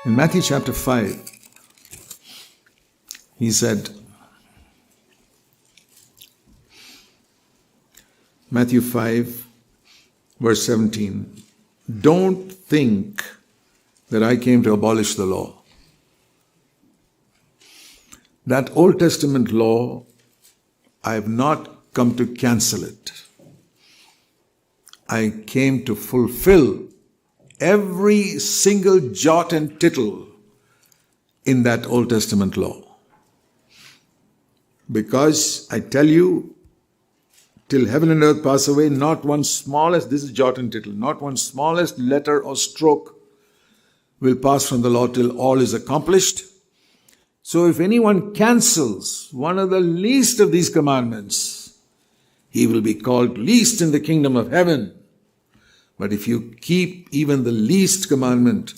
In Matthew chapter 5, he said, Matthew 5, verse 17, don't think that I came to abolish the law. That Old Testament law, I have not come to cancel it. I came to fulfill every single jot and tittle in that Old Testament law. Because I tell you, till heaven and earth pass away, not one smallest, this is jot and tittle, not one smallest letter or stroke will pass from the law till all is accomplished. So if anyone cancels one of the least of these commandments, he will be called least in the kingdom of heaven. But if you keep even the least commandment,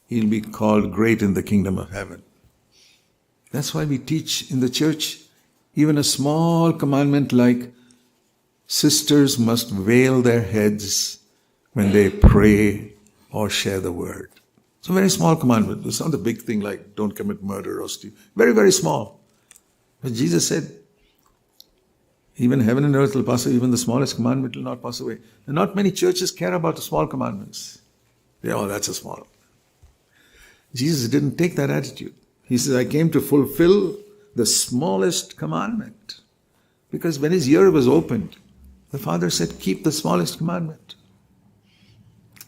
he'll be called great in the kingdom of heaven. That's why we teach in the church even a small commandment like sisters must veil their heads when they pray or share the word. It's a very small commandment. It's not a big thing like don't commit murder or steal. Very, very small. But Jesus said, even heaven and earth will pass away, even the smallest commandment will not pass away. And not many churches care about the small commandments. That's a small. Jesus didn't take that attitude. He says, I came to fulfill the smallest commandment. Because when his ear was opened, the Father said, keep the smallest commandment.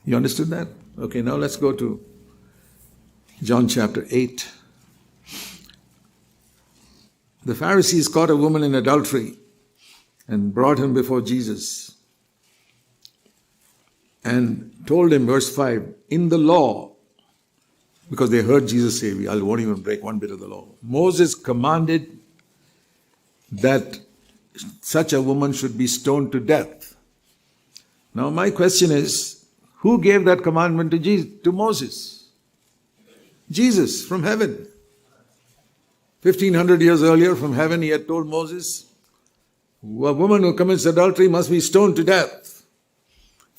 You understood that? Okay, now let's go to John chapter 8. The Pharisees caught a woman in adultery and brought him before Jesus and told him, verse 5, in the law, because they heard Jesus say, I won't even break one bit of the law. Moses commanded that such a woman should be stoned to death. Now my question is, who gave that commandment to Moses? Jesus from heaven. 1500 years earlier from heaven he had told Moses, a woman who commits adultery must be stoned to death.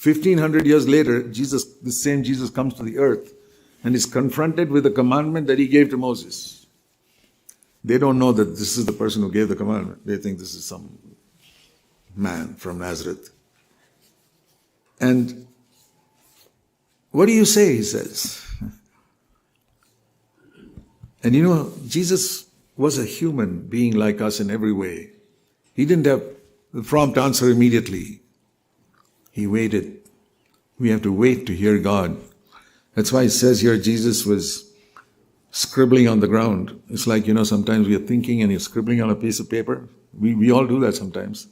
1500 years later, the same Jesus comes to the earth and is confronted with the commandment that he gave to Moses. They don't know that this is the person who gave the commandment. They think this is some man from Nazareth. And what do you say, he says. And Jesus was a human being like us in every way. He didn't have the prompt answer immediately. He waited. We have to wait to hear God. That's why it says here Jesus was scribbling on the ground. It's like, sometimes we are thinking and you're scribbling on a piece of paper. We all do that sometimes.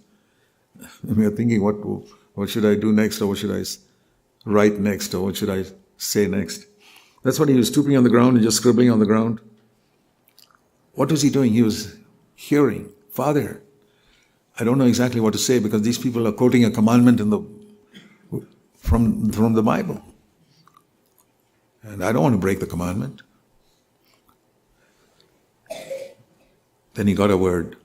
We are thinking, what should I do next, or what should I write next, or what should I say next? That's what he was stooping on the ground and just scribbling on the ground. What was he doing? He was hearing, Father, I don't know exactly what to say because these people are quoting a commandment from the Bible. And I don't want to break the commandment. Then he got a word.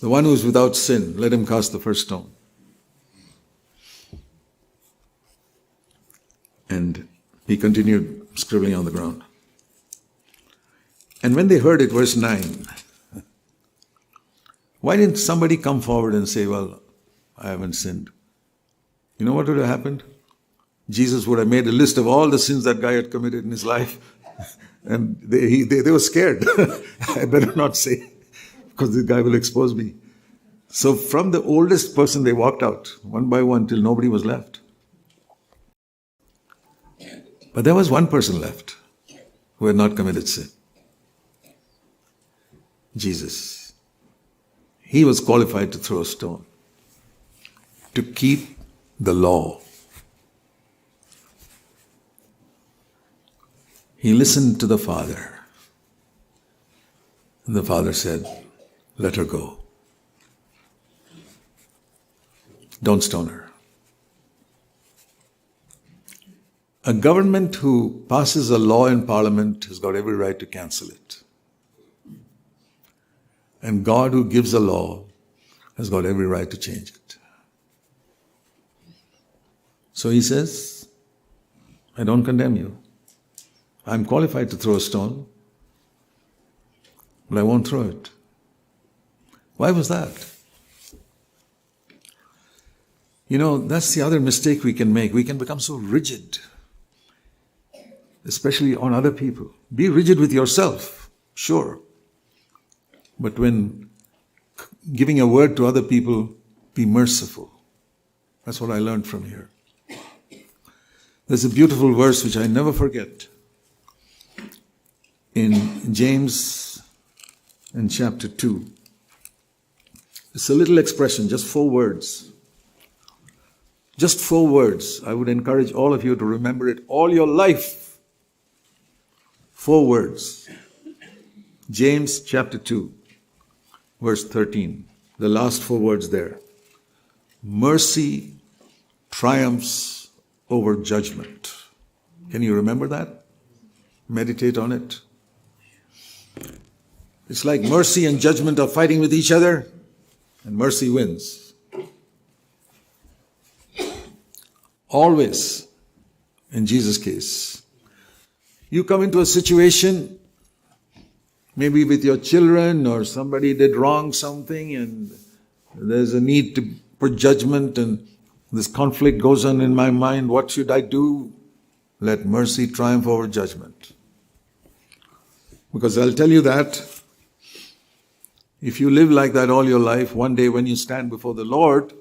The one who is without sin, let him cast the first stone. And he continued scribbling on the ground. And when they heard it, verse 9, why didn't somebody come forward and say, well, I haven't sinned? You know what would have happened? Jesus would have made a list of all the sins that guy had committed in his life. And they were scared. I better not say, because this guy will expose me. So from the oldest person, they walked out, one by one, till nobody was left. But there was one person left who had not committed sin. Jesus. He was qualified to throw a stone, to keep the law. He listened to the Father. And the Father said, let her go. Don't stone her. A government who passes a law in Parliament has got every right to cancel it. And God who gives a law has got every right to change it. So he says, I don't condemn you. I'm qualified to throw a stone, but I won't throw it. Why was that? You know, that's the other mistake we can make. We can become so rigid, especially on other people. Be rigid with yourself, sure. But when giving a word to other people, be merciful. That's what I learned from here. There's a beautiful verse which I never forget. In James in chapter 2. It's a little expression, just 4 words. Just 4 words. I would encourage all of you to remember it all your life. 4 words. James chapter 2, verse 13. The last 4 words there. Mercy triumphs over judgment. Can you remember that? Meditate on it. It's like mercy and judgment are fighting with each other, and mercy wins. Always, in Jesus' case, you come into a situation, maybe with your children or somebody did wrong something and there's a need to put judgment and this conflict goes on in my mind. What should I do? Let mercy triumph over judgment. Because I'll tell you that if you live like that all your life, one day when you stand before the Lord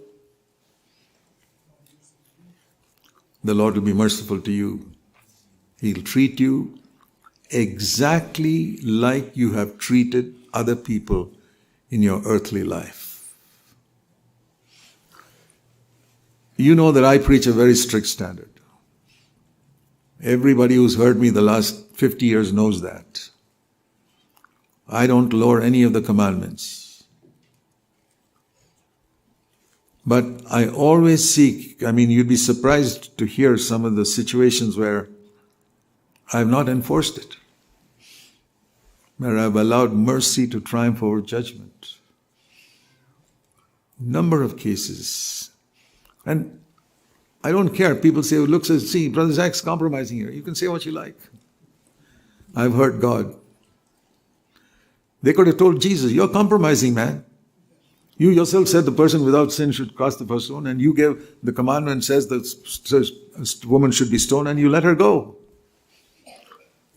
will be merciful to you. He'll treat you exactly like you have treated other people in your earthly life. You know that I preach a very strict standard. Everybody who's heard me the last 50 years knows that. I don't lower any of the commandments. But I always seek, you'd be surprised to hear some of the situations where I have not enforced it, where I have allowed mercy to triumph over judgment. Number of cases. And I don't care. People say, look, see, Brother Zac's compromising here. You can say what you like. I've heard God. They could have told Jesus, you're compromising, man. You yourself said the person without sin should cast the first stone, and you gave the commandment says the woman should be stoned, and you let her go.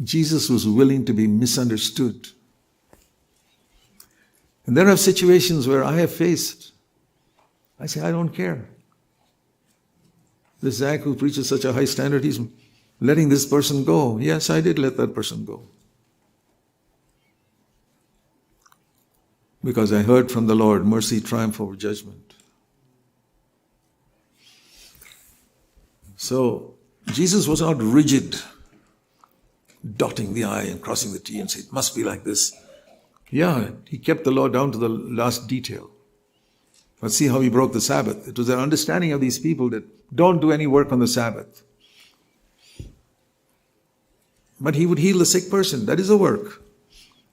Jesus was willing to be misunderstood. And there are situations where I have faced. I say, I don't care. This Zac who preaches such a high standard, he's letting this person go. Yes, I did let that person go. Because I heard from the Lord, mercy triumph over judgment. So, Jesus was not rigid, dotting the I and crossing the T and say, it must be like this. Yeah, he kept the law down to the last detail. But see how he broke the Sabbath. It was an understanding of these people that don't do any work on the Sabbath. But he would heal the sick person. That is a work.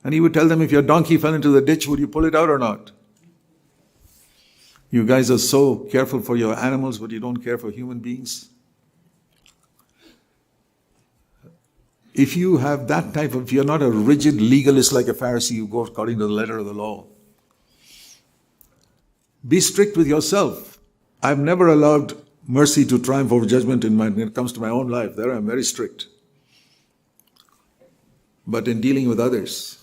And he would tell them, if your donkey fell into the ditch, would you pull it out or not? You guys are so careful for your animals, but you don't care for human beings. If you have that type of, if you're not a rigid legalist like a Pharisee, you go according to the letter of the law. Be strict with yourself. I've never allowed mercy to triumph over judgment when it comes to my own life. There I'm very strict. But in dealing with others,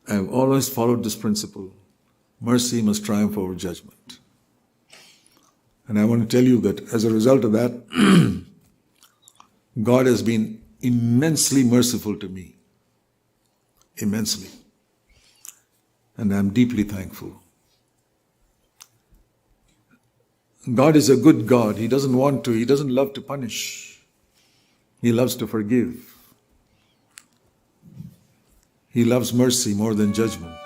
I have always followed this principle. Mercy must triumph over judgment. And I want to tell you that as a result of that, God has been immensely merciful to me. Immensely. And I'm deeply thankful. God is a good God. He doesn't love to punish. He loves to forgive. He loves mercy more than judgment.